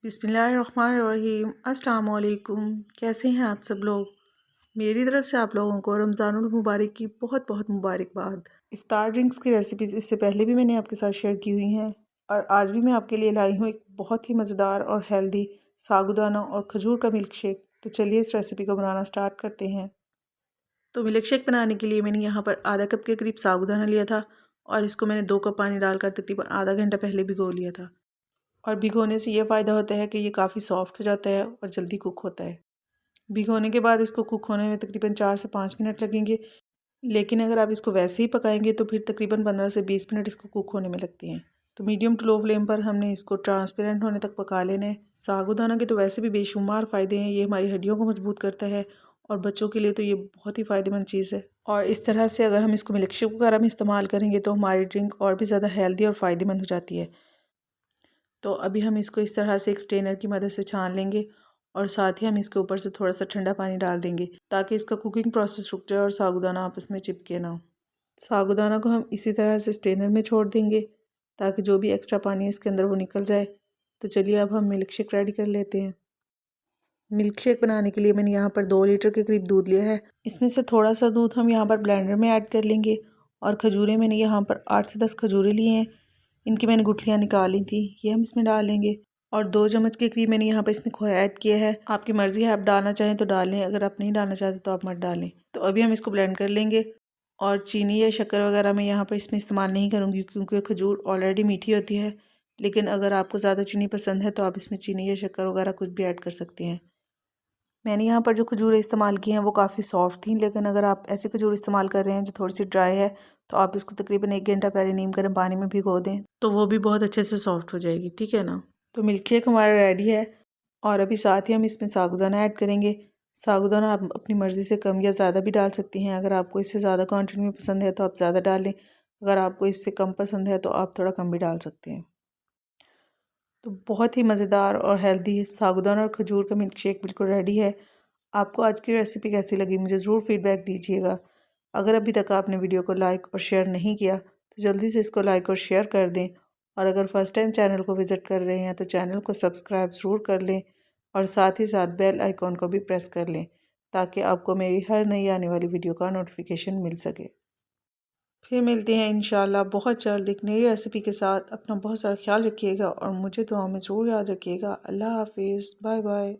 बिस्मिल्लाहिर्रहमानिर्रहीम। अस्सलाम वालेकुम। कैसे हैं आप सब लोग? मेरी तरफ से आप लोगों को रमज़ानुल मुबारक की बहुत बहुत मुबारकबाद। इफ्तार ड्रिंक्स की रेसिपीज इससे पहले भी मैंने आपके साथ शेयर की हुई हैं और आज भी मैं आपके लिए लाई हूँ एक बहुत ही मज़ेदार और हेल्दी साबूदाना और खजूर का मिल्क शेक। तो चलिए इस रेसिपी को बनाना स्टार्ट करते हैं। तो मिल्क शेक बनाने के लिए मैंने यहाँ पर आधा कप के करीब साबूदाना लिया था और इसको मैंने 2 कप पानी डालकर तकरीबन आधा घंटा पहले भिगो लिया था। और भिगोने से ये फ़ायदा होता है कि ये काफ़ी सॉफ्ट हो जाता है और जल्दी कुक होता है। भिगोने के बाद इसको कुक होने में तकरीबन 4 से 5 मिनट लगेंगे, लेकिन अगर आप इसको वैसे ही पकाएंगे तो फिर तकरीबन 15 से 20 मिनट इसको कुक होने में लगती हैं। तो मीडियम टू लो फ्लेम पर हमने इसको ट्रांसपेरेंट होने तक पका लेना है। साबूदाना के तो वैसे भी बेशुमार फ़ायदे हैं। ये हमारी हड्डियों को मजबूत करता है और बच्चों के लिए तो ये बहुत ही फ़ायदेमंद चीज़ है। और इस तरह से अगर हम इसको मिल्क शेक वगैरह में इस्तेमाल करेंगे तो हमारी ड्रिंक और भी ज़्यादा हेल्दी और फ़ायदेमंद हो जाती है। तो अभी हम इसको इस तरह से एक स्ट्रेनर की मदद से छान लेंगे और साथ ही हम इसके ऊपर से थोड़ा सा ठंडा पानी डाल देंगे ताकि इसका कुकिंग प्रोसेस रुक जाए और साबूदाना आपस में चिपके ना हो। साबूदाना को हम इसी तरह से स्ट्रेनर में छोड़ देंगे ताकि जो भी एक्स्ट्रा पानी है इसके अंदर वो निकल जाए। तो चलिए अब हम मिल्क शेक रेडी कर लेते हैं। मिल्क शेक बनाने के लिए मैंने यहाँ पर 2 लीटर के करीब दूध लिया है। इसमें से थोड़ा सा दूध हम यहाँ पर ब्लेंडर में ऐड कर लेंगे और खजूरें मैंने यहाँ पर 8 से 10 खजूरें लिए हैं। इनकी मैंने गुठलियाँ निकाली थी, ये हम इसमें डाल लेंगे। और 2 चम्मच के करीब मैंने यहाँ पर इसमें खोया ऐड किया है। आपकी मर्ज़ी है, आप डालना चाहें तो डालें, अगर आप नहीं डालना चाहते तो आप मत डालें। तो अभी हम इसको ब्लेंड कर लेंगे। और चीनी या शक्कर वगैरह मैं यहाँ पर इसमें इस्तेमाल नहीं करूँगी क्योंकि खजूर ऑलरेडी मीठी होती है। लेकिन अगर आपको ज़्यादा चीनी पसंद है तो आप इसमें चीनी या शक्कर वगैरह कुछ भी ऐड कर सकते हैं। मैंने यहाँ पर जो खजूरें इस्तेमाल की हैं वो काफ़ी सॉफ्ट थी, लेकिन अगर आप ऐसी खजूर इस्तेमाल कर रहे हैं जो थोड़ी सी ड्राई है तो आप इसको तकरीबन 1 घंटा पहले नीम गर्म पानी में भिगो दें तो वो भी बहुत अच्छे से सॉफ्ट हो जाएगी। ठीक है ना? तो मिल्क शेक हमारा रेडी है और अभी साथ ही हम इसमें साबूदाना ऐड करेंगे। साबूदाना आप अपनी मर्ज़ी से कम या ज़्यादा भी डाल सकती हैं। अगर आपको इससे ज़्यादा क्वान्टिटी में पसंद है तो आप ज़्यादा डाल लें, अगर आपको इससे कम पसंद है तो आप थोड़ा कम भी डाल सकते हैं। तो बहुत ही मज़ेदार और हेल्दी साबूदाना और खजूर का मिल्क शेक बिल्कुल रेडी है। आपको आज की रेसिपी कैसी लगी मुझे ज़रूर फीडबैक दीजिएगा। अगर अभी तक आपने वीडियो को लाइक और शेयर नहीं किया तो जल्दी से इसको लाइक और शेयर कर दें। और अगर फर्स्ट टाइम चैनल को विज़िट कर रहे हैं तो चैनल को सब्सक्राइब ज़रूर कर लें और साथ ही साथ बेल आइकॉन को भी प्रेस कर लें ताकि आपको मेरी हर नई आने वाली वीडियो का नोटिफिकेशन मिल सके। फिर मिलते हैं इंशाल्लाह बहुत जल्द एक नई रेसिपी के साथ। अपना बहुत सारा ख्याल रखिएगा और मुझे दुआओं में ज़रूर याद रखिएगा। अल्लाह हाफिज़, बाय बाय।